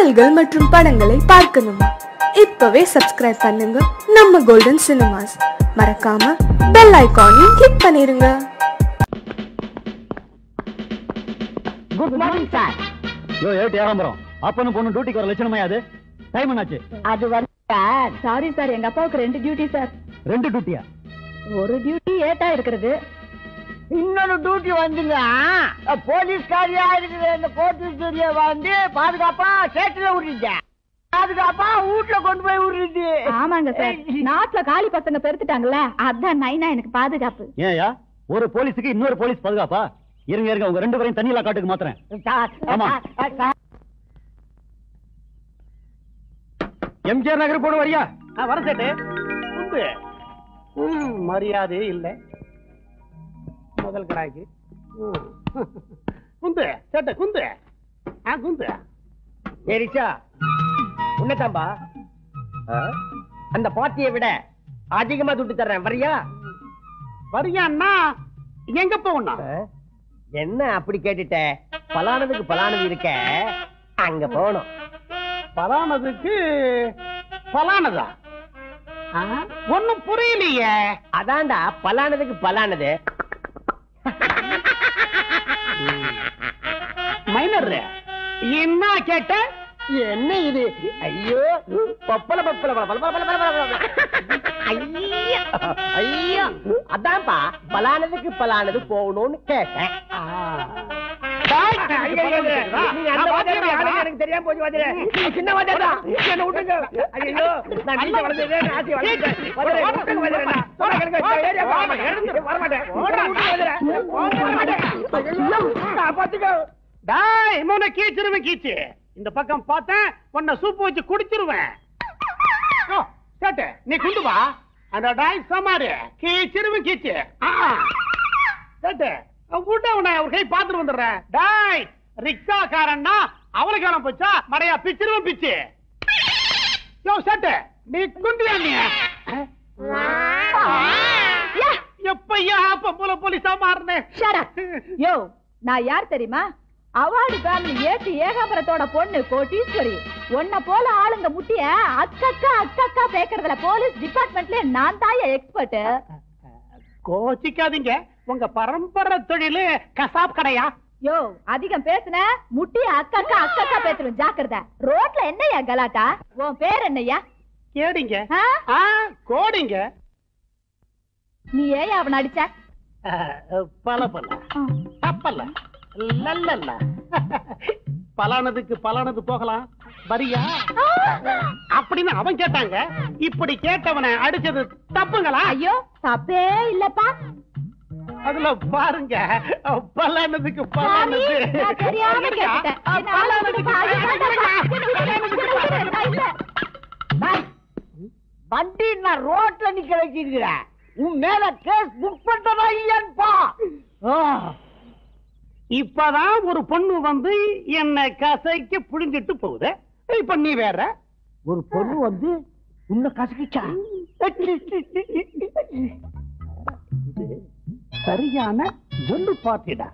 பாடல்கள் மற்றும் படங்களை பார்க்கணுமா? இப்பவே சப்ஸ்கிரைப் பண்ணுங்க நம்ம கோல்டன் சினிமாஸ். மறக்காம பெல் ஐகானையும் கிளிக் பண்ணிருங்க. Good morning sir. ஏட்டு ஏகாம்பரம், அப்பனும் பொண்ணு டியூட்டிக்கு வர லட்சணமா? அது டைம் என்னாச்சு? அது வந்து சார், சாரி சார், எங்க அப்பாவுக்கு 2 டியூட்டி சார். 2 டியூட்டியா? ஒரு டியூட்டி ஏட்டா இருக்கிறது, இன்னொரு டியூட்டி வந்துங்க போலீஸ்காரியா இருக்குது. இந்த கோட்டூரிய வந்து பாதுகாப்பா ஸ்டேட்ல விடுறீங்க, பாதுகாப்பா வீட்டுல கொண்டு போய் விடுறது. ஆமாங்க சார், நாட்டுல காலி பசங்க பெருத்துட்டாங்கல்ல, அதான் நைனா எனக்கு பாதுகாப்பு. ஏயா ஒரு போலீஸுக்கு இன்னொரு போலீஸ் பாதுகாப்பா? இருங்க இருங்க, உங்க 2 பேரையும் தண்ணியில காட்டுக்கு மாத்துறேன். எம்ஜிஆர் நகர் போன வரியா? வர சேட்டு. மரியாதையே இல்ல முதல் கடாய்க்கு. குந்து சேட்ட குந்து குந்து. சரிச்சா உன்னதாம்பா, அந்த பாட்டியை விட அதிகமா துட்டு தர்றேன், வரியா? வரியான்னா எங்க போகணும்? என்ன அப்படி கேட்டுட்ட? பலானதுக்கு பலானது இருக்க, அங்க போகணும். பலானதுக்கு பலானதா? ஒன்னும் புரியலையே. அதான்டா பலானதுக்கு பலானது. மைனர் என்ன கேட்ட? என்ன இது? ஐயோ பப்பல பப்பல ஐயோ, அதான்ப்பா பலானதுக்கு பலானது போகணும்னு கேட்டேன். எனக்கு தெரியாம போச்சு, சின்ன என்ன விட்டுங்க. ஐயோ கீச்சிருவேன் கீச்சு. இந்த பக்கம் பார்த்தேன், உன்னை சூப்பு வச்சு குடிச்சிருவேன். கேட்ட நீ குண்டு வா. அந்த டாய் சமாரு கீச்சிருவேன் கீச்சு. கேட்ட விட்ட உன்னை ஒரு கை பாத்துட்டு வந்துடுறேன். டாய் ரிக்ஷாக்காரன்னா அவளுக்கு வேணாம் போச்சா? மடையா பிச்சிருவேன் பிச்சு. யோ சேட்டு நீ குந்தியா? நீ எப்பையா பொம்பளை போலீஸா மாறினேன்? யோ நான் யார் தெரியுமா? அவார்டு ஃபேமிலி ஏட்டு ஏகாம்பரத்தோட பொண்ணு கோட்டீஸ்வரி. உன்ன போல ஆளுங்க முட்டிய அக்கக்கா அக்கக்கா பேக்கறதுல போலீஸ் டிபார்ட்மெண்ட்ல நான் தாய எக்ஸ்பர்ட். கோச்சிக்காதீங்க, உங்க பரம்பரை தொழில் கசாப் கடையா? யோ அதிகம் பேசுன முட்டிய அக்கக்கா அக்கக்கா பேத்துரும், ஜாக்கிரதை. ரோட்ல என்னையா கலாட்டா? உன் பேர் என்னையா? கேடிங்க. கோடிங்க. நீ ஏன் அவன் அடிச்ச? பல பல தப்பல்ல நல்ல பலானதுக்கு பலானது போகலாம் வரியா அப்படின்னு அவன் கேட்டாங்க. இப்படி கேட்டவனை அடிச்சது தப்புங்களா? ஐயோ தப்பே இல்லப்பா. அதுல பாருங்க, பலானதுக்கு பலானது. வண்டி நான் ரோட்ல நிக்க வச்சிருக்கிறேன், உன் மேல கேஸ் புக் பண்றதா இல்லையான்பா? இப்பதான் ஒரு பொண்ணு வந்து என்ன கசைக்கு புடிஞ்சிட்டு போகுது. இப்ப நீ வேற ஒரு பொண்ணு வந்து உன்னை கசக்கிச்சா? சரியான ஒன்று பாத்திடா.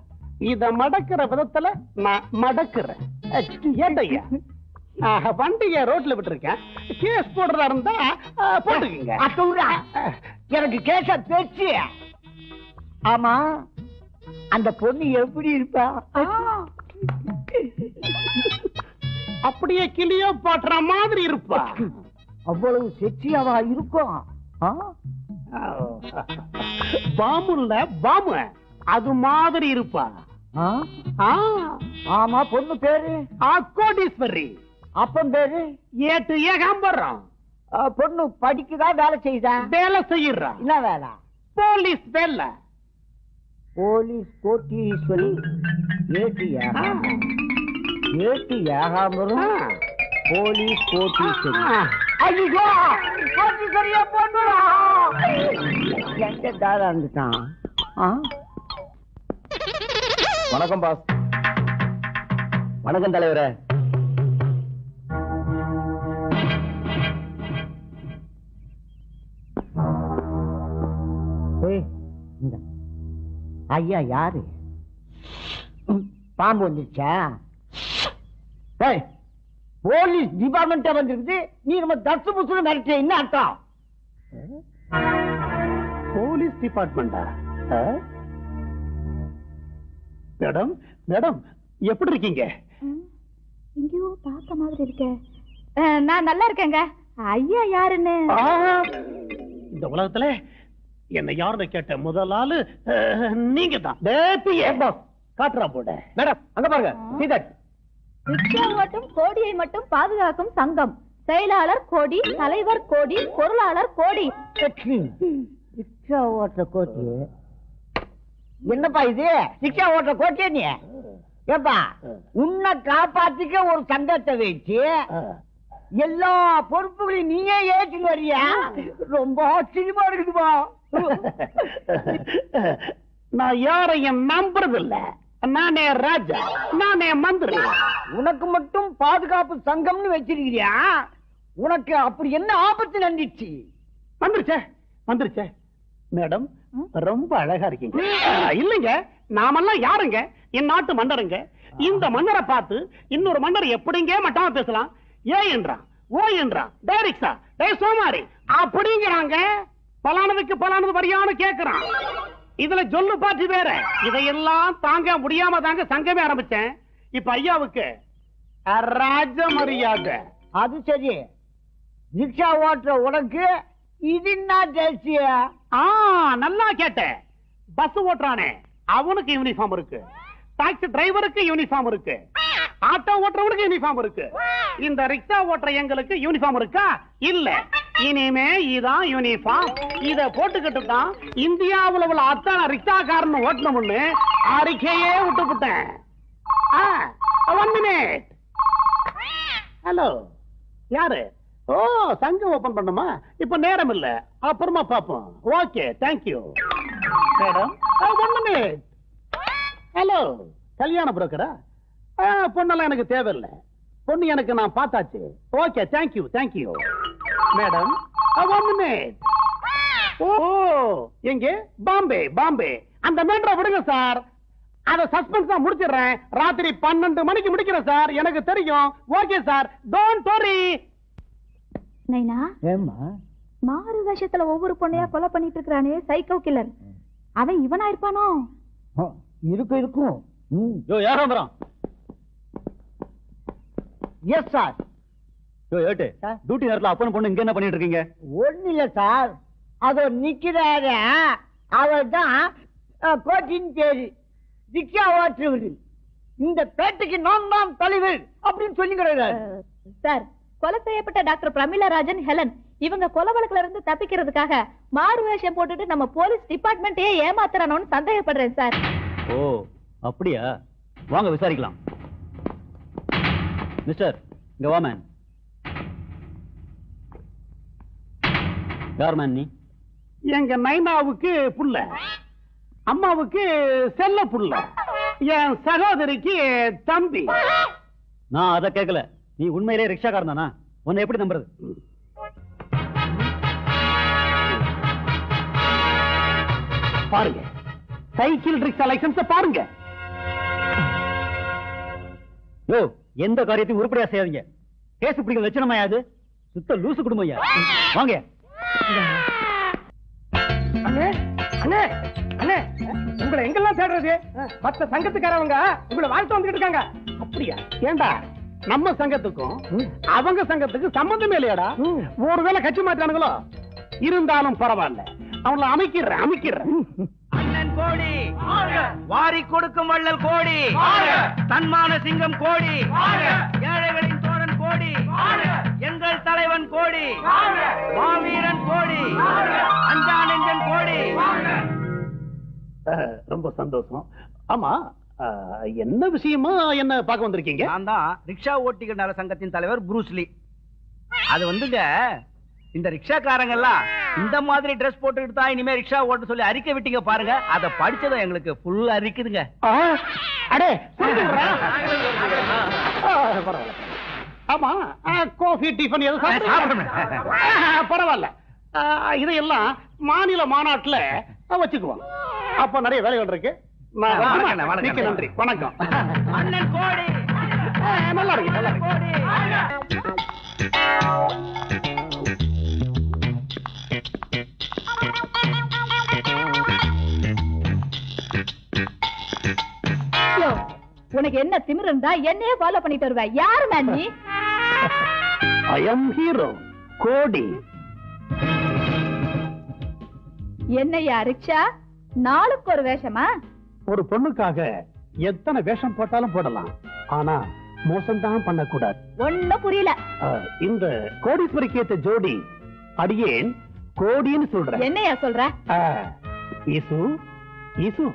இத மடக்கிற விதத்துல நான் மடக்குறேன். ஏண்டையா வண்டிய ரோட்ல விட்டுருக்கேன், கேஸ் போடுறதா இருந்தா போட்டுக்குங்க. எனக்கு கேஸ பேச்சு. ஆமா அந்த பொண்ணு எப்படி இருப்பா? அப்படியே கிளியோ பாட்டுற மாதிரி இருப்பா. அவ்வளவு செக்ஸியாவா இருக்கும்? பாமுல்ல பாமு அது மாதிரி இருப்பா. ஆமா பொண்ணு பேரு கோடீஸ்வரி. அப்பன் பேரு ஏட்டு ஏகாம்பரம். பொண்ணு படிக்குதா வேலை செய்யுதா? வேலை செய்யறா. என்ன வேலை? போலீஸ் வேலை. போலீஸ் கோட்டீஸ்வரி. ஏட்டு ஏகாம்பரம் போலீஸ் கோட்டீஸ்வரி. ஐயோ கோட்டீஸ்வரியா பொண்ணுடா. எங்க தாரா இருந்துட்டான்? வணக்கம் பாஸ். வணக்கம் தலைவரே. ஐயா யாரு? பாம்பு வந்துருச்சா? போலீஸ் டிபார்ட்மெண்ட் வந்திருக்கு, நீ நம்ம தசு புசு மிரட்டிய என்ன அர்த்தம்? போலீஸ் டிபார்ட்மெண்டா? மேடம் மேடம் எப்படி இருக்கீங்க? எங்கேயோ பார்த்த மாதிரி இருக்கே. நான் நல்லா இருக்கேங்க. ஐயா யாருன்னு? இந்த உலகத்துல என்ன யாருன்னு கேட்ட முதல் ஆளு நீங்க தான். காட்டுறா போட. மேடம் அங்க பாருங்க. ரிக்ஷா ஓட்டும் கோடியை மட்டும் பாதுகாக்கும் சங்கம். செயலாளர் கோடி, தலைவர் கோடி, பொருளாளர் கோடி. ரிக்ஷா ஓட்டுற கோட்டி என்னப்பா இது? ரிக்ஷா ஓட்டுற கோட்டியா நீ? ஏப்பா உன்னை காப்பாத்திக்க ஒரு சங்கத்தை வச்சு எல்லா பொறுப்புகளையும் நீயே ஏற்றுன்னு வரியா? ரொம்ப ஆச்சரியமா இருக்குதுப்பா. நான் யாரையும் நம்புறது இல்ல. நானே ராஜா, நானே மந்திரி. உனக்கு மட்டும் பாதுகாப்பு சங்கம்னு வச்சிருக்கிறியா? உனக்கு அப்படி என்ன ஆபத்து நடந்துச்சு? வந்துருச்சே மேடம், ரொம்ப அழகா இருக்கீங்க. இல்லைங்க, நாமெல்லாம் யாருங்க? என் நாட்டு மன்னருங்க. இந்த மன்னரை பார்த்து இன்னொரு மன்னர் எப்படிங்க மட்டமா பேசலாம்? ஏ என்றான், ஓ என்றான், டைரக்டா டேய் சோமாரி அப்படிங்கிறாங்க. பலானதுக்கு பலானது வரியான்னு கேக்குறான். இதுல சொல்லு பாட்டு வேற. இதையெல்லாம் தாங்க முடியாம தாங்க சங்கமே ஆரம்பிச்சேன். இப்ப ஐயாவுக்கு ராஜ மரியாதை. அது சரி, ரிக்ஷா ஓட்டுற உனக்கு இது என்ன ஜெர்சிய? நல்லா கேட்ட. பஸ் ஓட்டுறானே அவனுக்கு யூனிஃபார்ம் இருக்கு, டாக்ஸி டிரைவருக்கு யூனிஃபார்ம் இருக்கு, ஆட்டோ ஓட்டுறவனுக்கு யூனிஃபார்ம் இருக்கு. இந்த ரிக்ஷா ஓட்டுற எங்களுக்கு யூனிஃபார்ம் இருக்கா? இல்ல. இனிமே இதான் யூனிஃபார்ம். இத போட்டுக்கிட்டு தான் இந்தியாவுல உள்ள அத்தனை ரிக்ஷாக்காரன் ஓட்டணும்னு அறிக்கையே விட்டுவிட்டேன். 1 minute. ஹலோ, யாரு? ஓ, சங்கம் ஓபன் பண்ணுமா? இப்ப நேரம் இல்ல, அப்புறமா பாப்போம். Okay, thank you madam. 1 minute. Hello, கல்யாண புரோக்கரா? பொண்ணெல்லாம் எனக்கு தேவையில்லை. பொண்ணு எனக்கு நான் பார்த்தாச்சு. Okay, thank you thank you madam. 1 minute. ஓ, எங்க? பாம்பே பாம்பே. அந்த மேட்டரை விடுங்க சார். அத சஸ்பென்ஸா முடிச்சிடுறேன். ராத்திரி 12 மணிக்கு முடிக்கிறேன் சார். எனக்கு தெரியும். Okay sir, don't worry. நைனா, மாறு வேஷத்துல ஒவ்வொரு பொண்ணையா கொலை பண்ணிட்டு இருக்கானே சைக்கோ கில்லர், அவன் இவனா இருப்பானோ? இருக்கும். யாரும் வந்துறான்? Yes sir. ஏட்டு, டியூட்டி நேரத்துல அப்பன் பொண்ணு இங்க என்ன பண்ணிட்டு இருக்கீங்க? ஒண்ணு இல்ல சார், அதோ நிக்கிறாரு, அவர் தான் கோச்சின் பேரு. ரிக்ஷா ஓட்டுறவர். இந்த பேட்டைக்கு நான் தான் தலைவர் அப்படின்னு சொல்லிக்கிறாரு சார். கொலை செய்யப்பட்ட டாக்டர் பிரமிளா ராஜன், ஹெலன் இவங்க கொலை வழக்குல இருந்து தப்பிக்கிறதுக்காக மாறு வேஷம் போட்டுட்டு நம்ம போலீஸ் டிபார்ட்மெண்ட்டே ஏமாத்துறானோன்னு சந்தேகப்படுறேன் சார். ஓ, அப்படியா? வாங்க விசாரிக்கலாம். மிஸ்டர், இங்க வா மேன். யார் மேன் நீ? எங்க நைனாவுக்கு புள்ள, அம்மாவுக்கு செல்ல புள்ள, என் சகோதரிக்கு தம்பி. நான் அதை கேட்கல. நீ உண்மையிலே ரிக்ஷாக்காரன் தானா? உன்னை எப்படி நம்புறது? பாருங்க, சைக்கிள் ரிக்ஷா லைசன்ஸ் பாருங்க. யோ, எந்த காரியத்தையும் உருப்படியா செய்யாதீங்க. கேஸ் பிடிக்கிற லட்சணமாயாது? சுத்த லூசு குடும்பம். வாங்க. அண்ணே அண்ணே அண்ணே, உங்களை எங்கெல்லாம் தேடுறது? மத்த சங்கத்துக்காரவங்க உங்களை வாழ்த்து வந்துட்டு இருக்காங்க. அப்படியா? ஏண்டா, நம்ம சங்கத்துக்கும் அவங்க சங்கத்துக்கு சம்பந்தமே இல்லையாடா? ஒருவேளை கட்சி மாற்றானுங்களோ? இருந்தாலும் பரவாயில்ல, அவங்கள அமைக்கிறேன். அண்ணன் கோடி, வாரி கொடுக்கும் வள்ளல் கோடி, தன்மான சிங்கம் கோடி, ஏழைகளின் தோழன் கோடி, எங்கள் தலைவன் கோடி, மாவீரன் கோடி, அஞ்சா நெஞ்சன் கோடி. ரொம்ப சந்தோஷம். ஆமா, என்ன விஷயமா என்ன பார்க்க வந்திருக்கீங்க? நான் தான் ரிக்ஷா ஓட்டிகள் நல சங்கத்தின் தலைவர் புரூஸ்லி. அது வந்துங்க, இந்த ரிக்ஷாக்காரங்க எல்லாம் இந்த மாதிரி டிரெஸ் போட்டுக்கிட்டு தான் இனிமே ரிக்ஷா ஓட்ட சொல்லி அறிக்கை விட்டீங்க பாருங்க. அத படிச்சதும் எங்களுக்கு ஃபுல் அறிக்குதுங்க. அடே, ஆமா, காஃபி டிஃபன் எதுவும் பரவாயில்ல. இதையெல்லாம் மாநில மாநாட்டுல வச்சுக்குவோம். அப்ப நிறைய வேலைகள் இருக்கு. நன்றி, வணக்கம். அண்ணன் கோடி நல்லா இருக்கு. திமிரு இருந்தா என்னையே ஃபாலோ பண்ணிட்டு வருவ. யாரு மேன் நீ? ஐ அம் ஹீரோ கோடி. என்னையா ரிக்ஷா, நாளுக்கு ஒரு வேஷமா? ஒரு பொண்ணுக்காக எத்தனை வேஷம் போட்டாலும் போடலாம், ஆனா மோசம் தான் பண்ணக்கூடாது. ஒண்ணும் புரியல. இந்த கோடீஸ்வரிக்கு ஏத்த ஜோடி அடியேன் கோடின்னு சொல்றேன். என்னையா சொல்ற? ஈசு ஈசு,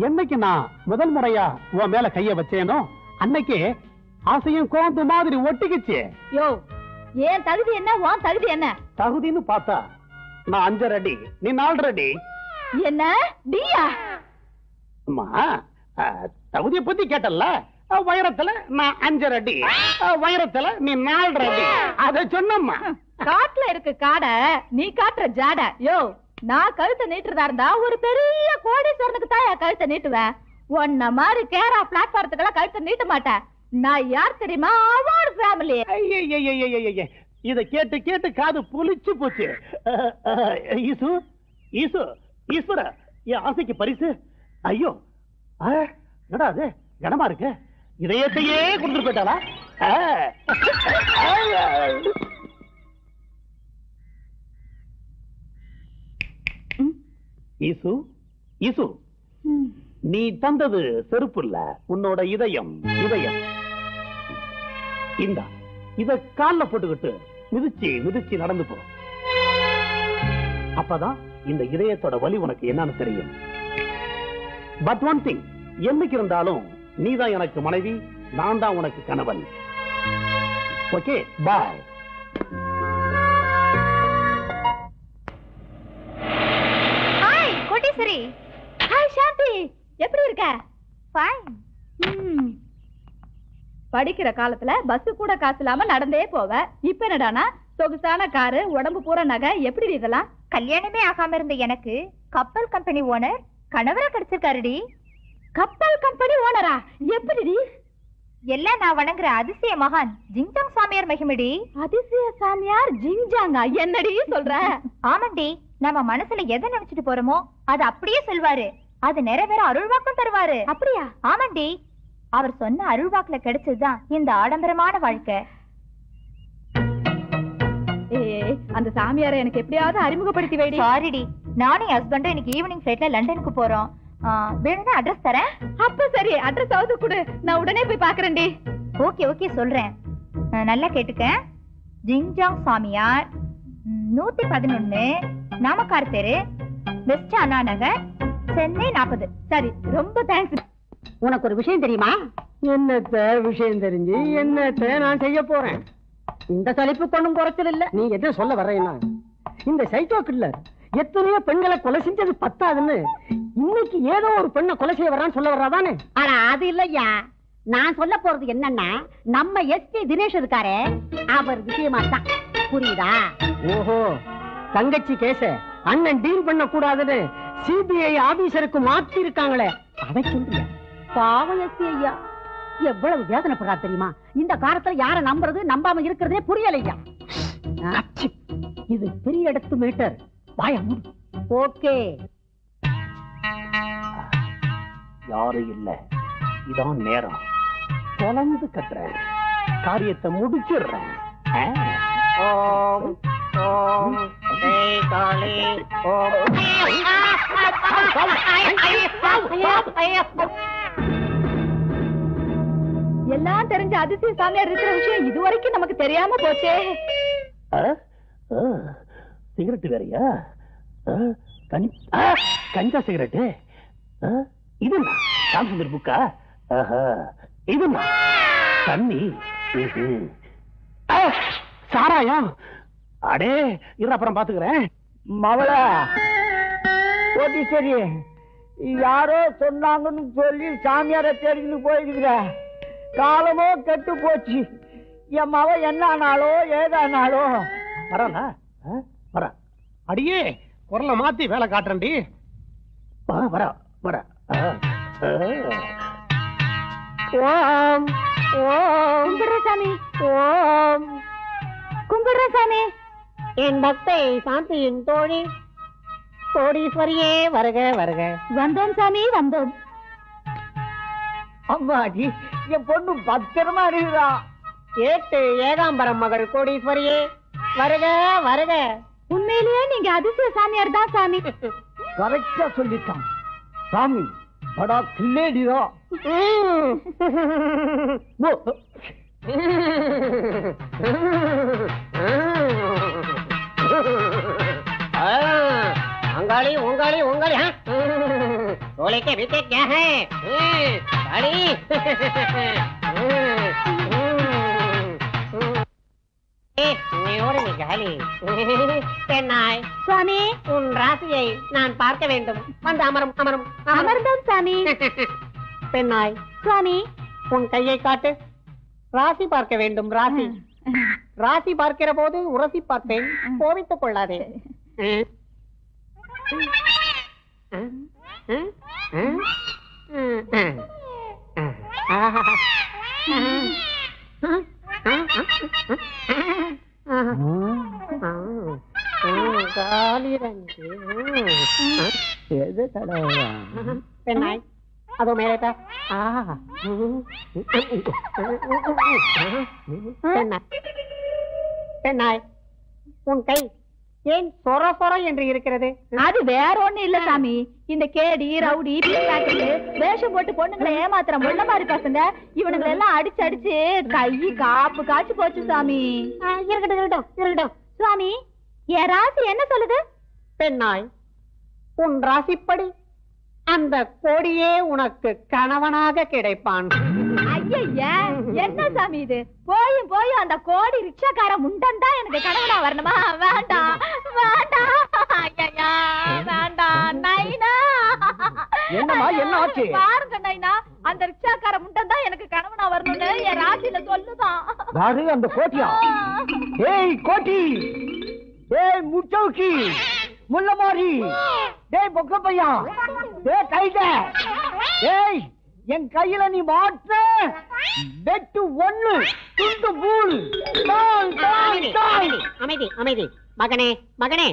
என்னைக்கு நான் முதல் முறையா உன் மேல கைய வச்சேனோ அன்னைக்கு ஆசையும் கோந்து மாதிரி ஒட்டிக்கிச்சு. யோ, ஏன் தகுதி என்ன, உன் தகுதி என்ன? தகுதின்னு பார்த்தா நான் 5 அடி, நீ 4 அடி. என்ன டியா? அம்மா, தகுதியை பத்தி கேட்டல்ல, வைரத்துல நான் 5 அடி, வைரத்துல நீ 4 அடி. அத சொன்னம்மா. காட்டுல இருக்கு காடை, நீ காட்டுற ஜாட. யோ, நான் கழுத்தை நீட்டுறதா இருந்தா ஒரு பெரிய கோடீஸ்வரனுக்கு தான் கழுத்தை நீட்டுவேன். உன்ன மாதிரி கேரா பிளாட்பாரத்துக்கெல்லாம் கழுத்தை நீட்ட மாட்டேன். நான் யார் தெரியுமா? Award family. இத கேட்டு கேட்டு காது புளிச்சு போச்சு. ஈசு ஈசு ஈஸ்வர, என் ஆசைக்கு பரிசு. ஐயோ, என்னடா அது கனமா இருக்கு, இதயத்தையே கொடுத்துட்டு போயிட்டாளா? ஈசு ஈசு, நீ தந்தது செருப்பு இல்ல, உன்னோட இதயம். இதயம் இந்தா, இத கால்ல போட்டுக்கிட்டு மிதிச்சு மிதிச்சு நடந்து போ. அப்பதான் இந்த இதயத்தோட வலி உனக்கு என்னன்னு தெரியும். பட் ஒன் திங், என்னைக்கு இருந்தாலும் நீதான் எனக்கு மனைவி, நான் தான் உனக்கு கணவன். ஓகே, பாய். ஹாய் கோடீஸ்வரி. ஹாய் சாந்தி, எப்படி இருக்க? ஃபைன். படிக்கிற காலத்துல பஸ் கூட காசு இல்லாம நடந்தே போவ. இப்ப என்னடானா சொகுசான காரு, உடம்பு பூரா நகை. எப்படி இதெல்லாம்? கல்யாணமே ஆகாம இருந்த எனக்கு கப்பல் கம்பெனி ஓனர் கணவரா கிடைச்சிருக்காருடி. கப்பல் கம்பெனி ஓனரா? எப்படி? எல்லாம் நான் வணங்குற அதிசய மகான் ஜிங்ஜாங் சாமியார் மகிமடி. அதிசய சாமியார் ஜிங்ஜாங்கா? என்னடி சொல்ற? ஆமாண்டி, நம்ம மனசுல எதை நினைச்சிட்டு போறோமோ அது அப்படியே சொல்வாரு. அது நிறைவேற அருள்வாக்கும் தருவாரு. அப்படியா? ஆமாண்டி, அவர் சொன்ன அருள்வாக்குல கிடைச்சதுதான் இந்த ஆடம்பரமான வாழ்க்கை. அந்த சாமியாரை எனக்கு எப்படியாவது அறிமுகப்படுத்தி வைடி. சாரிடி, நானும் என் ஹஸ்பண்டும் இன்னைக்கு ஈவினிங் ஃபிளைட்ல லண்டனுக்கு போறோம். வேணும்னா அட்ரஸ் தரேன். அப்ப சரி, அட்ரஸ் ஆவது கொடு, நான் உடனே போய் பாக்குறேன்டி. ஓகே ஓகே சொல்றேன், நல்லா கேட்டுக்க. ஜிங்ஜாங் சாமியார், 111 நாமக்கார் தெரு, வெஸ்ட் அண்ணா நகர், சென்னை 40. சரி, ரொம்ப தேங்க்ஸ். உனக்கு ஒரு விஷயம் தெரியுமா? என்னத்த விஷயம் தெரிஞ்சு என்னத்த நான் செய்ய போறேன்? இந்த சலிப்பு கொண்டும் குறைச்சல் இல்ல. நீ எதை சொல்ல வர்றேன்னா, இந்த சைக்கோ கில்லர் எத்தனையோ பெண்களை கொலை செஞ்சது பத்தாதுன்னு இன்னைக்கு ஏதோ ஒரு பெண்ணை கொலை செய்ய வர்றான்னு சொல்ல வர்றாதானே? ஆனா அது இல்லையா, நான் சொல்ல போறது என்னன்னா, நம்ம எஸ்பி தினேஷ் இருக்காரே, அவர் விஷயமா தான். புரியுதா? ஓஹோ, தங்கச்சி கேஸ அண்ணன் டீல் பண்ண கூடாதுன்னு சிபிஐ ஆபீசருக்கு மாத்தி இருக்காங்களே, அதை சொல்றியா? பாவம் எஸ்பி ஐயா, எவ்வளவு வேதனைப்படுறா தெரியுமா? இந்த காலத்துல யார நம்புறது நம்பாம இருக்கிறதே புரியலையா. இது பெரிய இடத்து மீட்டர். ஓகே, யாரும் இல்ல, இதான் நேரம். தொலைந்து கட்டுறேன், காரியத்தை முடிச்சிடுறேன். ஓம் ஓம் காளி ஓம். எல்லாம் தெரிஞ்ச அதிசய சாமியார் இருக்கிற விஷயம் இதுவரைக்கும் நமக்கு தெரியாம போச்சே. சிகரெட் வேறையா? கஞ்சா சிகரெட்? இது சாம்சுந்தர் புக்கா? இது தண்ணி, சாராயம். அடே இரு, அப்புறம் பாத்துக்கிறேன். மவளா சரி, யாரோ சொன்னாங்கன்னு சொல்லி சாமியார தேடின்னு போயிருக்கிற. காலமோ கெட்டு போச்சு. என் மவ என்ன ஆனாலோ ஏதானாலோ. வரா வர, அடியே குரலை மாத்தி வேலை காட்டுறேன்டி. வர வர. ஓம் ஓம் கும்பிடுறசாமி, ஓம் கும்பிடுறசாமி. என் பக்தை சாந்தியின் தோழி கோடீஸ்வரியே வருக வருக. வந்தோம் சாமி, வந்தோம். அம்மாடி, என் பொண்ணு பத்திரமா இருக்குதா. ஏட்டு ஏகாம்பரம் மகள் கோடீஸ்வரியே வருக வருக. உண்மையிலேயே நீங்க அதிசய சாமியார் தான் சாமி. கரெக்டா சொல்லிட்டான் சாமி. படா கில்லேடிரா. अंगाली उंगाली उंगाली हाँ टोले के भीतर क्या है गाड़ी பெண்ணாய் சுவாமி உன் ராசியை நான் பார்க்க வேண்டும். வந்து அமரும் அமரும் அமர்ந்தோம் சாமி. பெண்ணாய் சுவாமி உன் கையை காட்டு. ராசி பார்க்க வேண்டும். ராசி ராசி பார்க்கிற போது உரசி பார்ப்பேன். கோபித்துக் கொள்ளாதே. பெண்ணாய் அதோ மேலே பெண்ணாய் உன் கை ஏன் சொர சொர என்று இருக்கிறது? அது வேற ஒண்ணு இல்ல சாமி. இந்த கேடி ரவுடி வேஷம் போட்டு பொண்ணுங்களை ஏமாத்துற முள்ள மாதிரி பசங்க இவனுங்களை எல்லாம் அடிச்சு அடிச்சு கை காப்பு காய்ச்சி போச்சு சாமி. இருக்கட்டும் இருக்கட்டும் இருக்கட்டும். சுவாமி என் ராசி என்ன சொல்லுது? பெண்ணாய் உன் ராசிப்படி அந்த கோடியே உனக்கு கணவனாக கிடைப்பான். ஐயா என்ன சாமி இது? போயும் போயும் அந்த கோடி ரிக்ஷாக்கார முண்டன் தான் எனக்கு கணவனா வரணுமா? வேண்டாம் வேண்டாம் ஐயா வேண்டாம். நைனா என்னமா என்ன ஆச்சு? பாருங்க நைனா, அந்த ரிக்ஷாக்கார முண்டன் தான் எனக்கு கணவனா வரணும்னு என் ராசியில சொல்லுதான். யாரு அந்த கோட்டியா? ஏய் கோட்டி, ஏய் முச்சௌக்கி, முள்ளமாரி, டேய் பொக்க பையா, டேய் கைத, ஏய் என் கையில நீ மாற்ற வெட்டு ஒண்ணு துண்டு பூல். அமைதி அமைதி. மகனே மகனே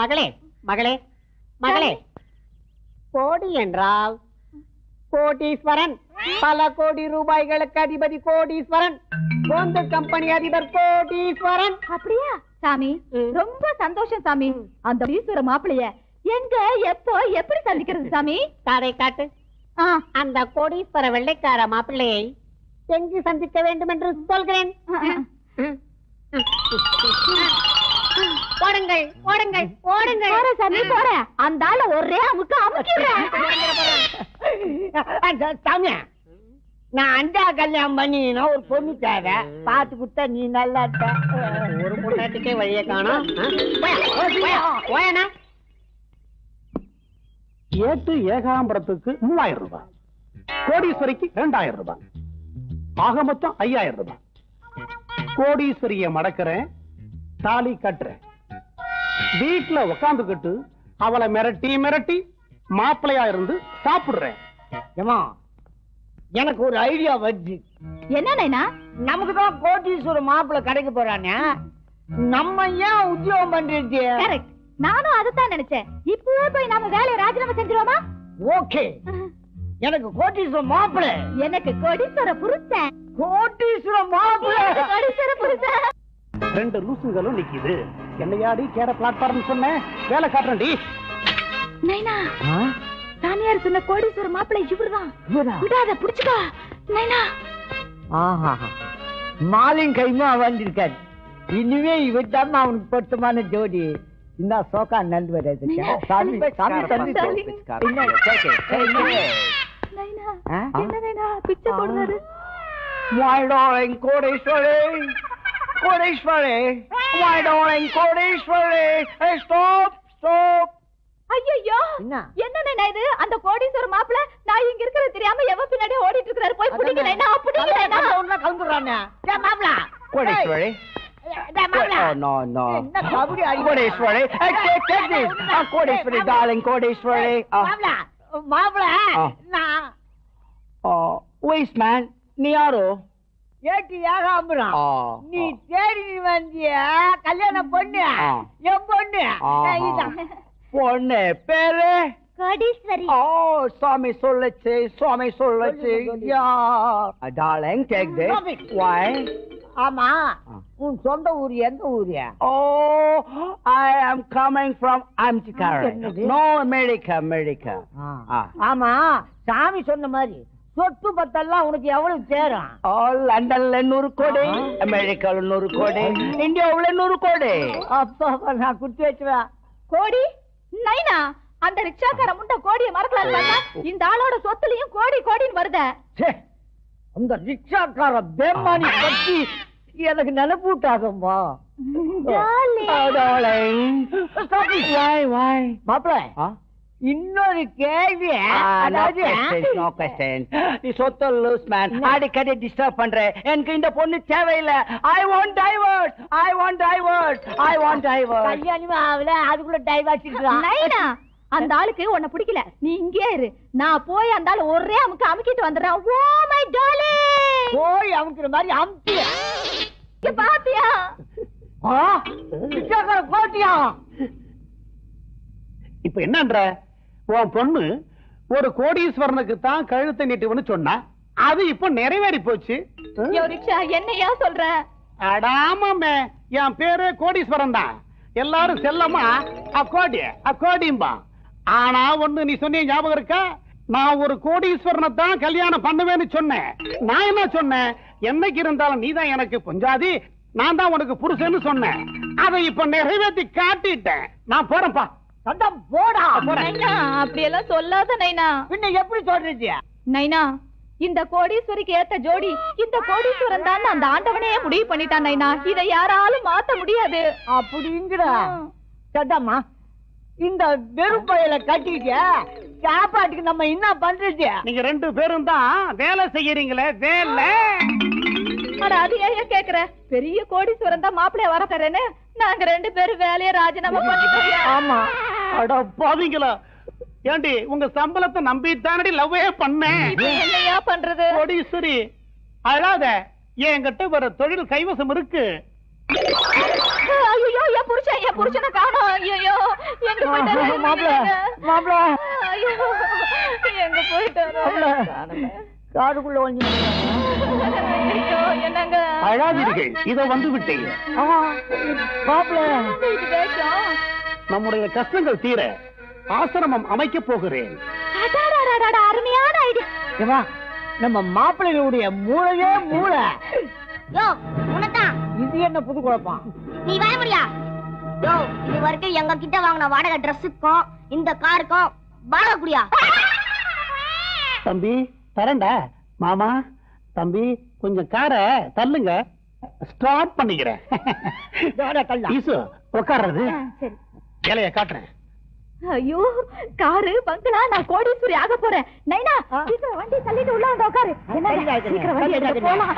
மகளே மகளே மகளே. கோடி என்றால் கோடீஸ்வரன். பல கோடி ரூபாய்களுக்கு அதிபதி கோடீஸ்வரன். சொந்த கம்பெனி அதிபர் கோடீஸ்வரன். அப்படியா சாமி? ரொம்ப சந்தோஷம் சாமி. அந்த ஈஸ்வர மாப்பிளைய எங்க எப்போ எப்படி சந்திக்கிறது சாமி? காதை காட்டு. அந்த கோடீஸ்வர வெள்ளைக்கார மாப்பிள்ளையை எங்கு சந்திக்க வேண்டும் என்று சொல்கிறேன். ஓடுங்கள் ஓடுங்கள் ஓடுங்கள். போற சாமி போற. அந்த ஆள ஒரே அமுக்கு அமுக்கிறேன். சாமியா, நான் அஞ்சா கல்யாணம் பண்ணினா ஒரு பொண்ணு தேவை பார்த்து கொடுத்தா நீ நல்லா இருப்ப. ஒரு பொண்ணாட்டுக்கே வழியை காணோம். ஏட்டு ஏகாம்பரத்துக்கு 3000 ரூபாய், கோடீஸ்வரிக்கு 2000 ரூபாய், ஆக மொத்தம் 5000 ரூபாய். கோடீஸ்வரிய மடக்கிறேன், தாலி கட்டுறேன். வீட்டுல உக்காந்துக்கிட்டு அவளை மிரட்டி மிரட்டி மாப்பிள்ளையா இருந்து சாப்பிடுறேன். ஏமா எனக்கு ஒரு ஐடியா வருது. என்ன நைனா? நமக்கு தான் கோடீஸ்வர மாப்பிள்ளை கிடைக்க போறானே, நம்ம ஏன் உத்தியோகம் பண்றது? கரெக்ட், நானும் அதுதான் நினைச்சேன். இப்பவே போய் நாம வேலையை ராஜினாமா செஞ்சிருவோமா? ஓகே, எனக்கு கோடீஸ்வர மாப்பிள்ளை. எனக்கு கோடீஸ்வர புருஷன். கோடீஸ்வர மாப்பிள்ளை. கோடீஸ்வர புருஷன். 2 லூசுங்களும் நிக்குது. என்னையாடி கேட பிளாட்ஃபார்ம் சொன்னேன், வேலை காட்டுறேன்டி. நைனா, சாமியார் சொன்ன கோடீஸ்வர மாப்பிள்ளை இவருதான். விடாத, புடிச்சுக்கோ நைனா. ஆஹா, மாலின் கைமா வந்திருக்காரு. இனிமே இவர்தான் அவனுக்கு பொருத்தமான ஜோடி. இந்த சோகா நந்து வராது. சாமி சாமி தம்பி நைனா, என்ன நைனா பிச்சை போடுறாரு? My darling Kodeeswari, Kodeeswari, my darling Kodeeswari. Hey, stop, stop. ஐயோ, என்ன நைனா இது? அந்த கோடீஸ்வர மாப்பிள்ளை நான் இங்க இருக்கிறது தெரியாம எவன் பின்னாடி ஓடிட்டு இருக்காரு. போய் புடிங்க நைனா, புடிங்க நைனா. ஒண்ணு கவுந்துறானே. டேய் மாப்ள, கோடீஸ்வரி. டேய் மாப்ள. No, no. என்ன கபடி அடி. கோடீஸ்வரி. Hey, take this. Kodeeswari, darling கோடீஸ்வரி. மாப்ள, மாப்ள, நான் waste man. நீ யாரோ? ஏட்டி ஏகாம்பரம். நீ தேடி வந்திய கல்யாணம் பொண்ணு, என் பொண்ணு. பொண்ணு பேரு கோடீஸ்வரி. Oh, Swami Solache, Swami Solache. Yeah. Darling, take this. Swami. Why? ஆமா உன் சொந்த ஊர் எந்த ஊரியா? Oh, I am coming from Amchikara. என்னது? No, America. ஆமா சாமி சொன்ன மாதிரி சொத்து பத்தெல்லாம் உனக்கு எவ்வளவு சேரும்? லண்டன்ல 100 கோடி, அமெரிக்கால 100 கோடி, இந்தியாவுல 100 கோடி. அப்பா நான் குடுத்து வச்சுவேன். கோடி நைனா, அந்த ரிக்ஷாக்கார முண்டை கோடியை மறக்கலாம் பார்த்தா இந்த ஆளோட சொத்துலயும் கோடி கோடின்னு வருதே. அந்த ரிக்ஷாக்கார பேமானி பத்தி எனக்கு நினைப்பூட்டாதம்மா. மாப்பிள இன்னொரு கேள்வி. No question. நீ சொத்த லூஸ் மேன், அடிக்கடி டிஸ்டர்ப் பண்ற. எனக்கு இந்த பொண்ணு தேவையில்லை. I want divorce. கல்யாணமே ஆகல அதுக்குள்ள டைவர்ஸ் இருக்கான். நைனா, அந்த ஆளுக்கு உன்னை பிடிக்கல, நீ இங்கே இரு. நான் போய் அந்த ஆளு ஒரே அமுக்கு அமுக்கிட்டு வந்துடுறேன். ஓ மை டார்லிங், போய் அமுக்குற மாதிரி அமுக்கியா? பாத்தியா? ரிக்ஷாக்கார கோட்டியா? இப்ப என்னன்ற உன் பொண்ணு ஒரு கோடீஸ்வரனுக்கு தான் கழுத்தை நீட்டுவன்னு சொன்னா, அது இப்ப நிறைவேறி போச்சு. யோ ரிக்ஷா, என்னையா சொல்ற? அடாமே, என் பேரு கோடீஸ்வரன் தான். எல்லாரும் செல்லமா அக்கோடிம்பா. ஆனா ஒண்ணு நீ சொன்ன ஞாபகம் இருக்கா? நான் ஒரு கோடீஸ்வரனை தான் கல்யாணம் பண்ணுவேன்னு சொன்னேன். நான் என்ன சொன்னேன்? என்னைக்கு இருந்தாலும் நீதான் எனக்கு பொஞ்சாதி, நான் தான் உனக்கு புருஷன்னு சொன்னேன். அதை இப்ப நிறைவேற்றி காட்டிட்டேன். நான் போறேன்ப்பா. சத்தம் போடா. நைனா, அப்படி எல்லாம் சொல்லாத நைனா. பின்ன எப்படி சொல்றீங்க? நைனா, இந்த கோடீஸ்வரிக்கு ஏத்த ஜோடி இந்த கோடீஸ்வரன் தான் அந்த ஆண்டவனே முடிவு பண்ணிட்டான் நைனா. இதை யாராலும் மாத்த முடியாது. அப்படிங்கிற சத்தம்மா, இந்த வெறுப்பையில கட்டிக்க சாப்பாட்டுக்கு நம்ம என்ன பண்றது? நீங்க 2 பேரும் தான் வேலை செய்யறீங்களே, வேலை. அட, அது ஏன் கேக்குற? பெரிய கோடீஸ்வரன் தான் மாப்பிள்ளைய வர தரேன்னு நாங்க 2 பேரும் வேலையை ராஜினாமா பண்ணிட்டோம். ஆமா. அட பாவிங்களா, ஏண்டி உங்க சம்பளத்தை நம்பித்தானடி லவ்வே பண்ணேன். என்னையா பண்றது? கோடீஸ்வரி அழாத, என்கிட்ட வர தொழில் கைவசம் இருக்கு. ஐயோ, என் புருஷனை காணோம். ஐயோ, எங்க போயிட்டாரு? மாப்பிள ஐயோ, எங்க போயிட்டாரு? காடுக்குள்ள வந்து ஐயோ, என்னங்க? அழாதீர்கள், இத வந்து விட்டீங்க. மாப்பிள இது வேஷம். நம்முடைய கஷ்டங்கள் தீர ஆசிரமம் அமைக்க போகிறேன். அடாடாடாடா, அருமையான ஐடியா. நம்ம மாப்பிள்ளைகளுடைய மூளையே மூளை. யோ உனதான் இது என்ன புது குழப்பம்? நீ வர முடியா? யோ, இது வரைக்கும் எங்க கிட்ட வாங்கின வாடகை ட்ரெஸ்ஸுக்கும் இந்த காருக்கும் வாடகை குடியா? தம்பி தரண்டா. மாமா, தம்பி கொஞ்சம் காரை தள்ளுங்க, ஸ்டார்ட் பண்ணிக்கிறேன். உட்கார்றது வேலைய காட்டுறேன். ஐயோ, காரு பங்களா, நான் கோடீஸ்வரி ஆக போறேன். நைனா, சீக்கிரம் வண்டி தள்ளிட்டு உள்ள வந்து உட்காரு. என்ன சீக்கிரம் வண்டி எடுத்து போலாம்.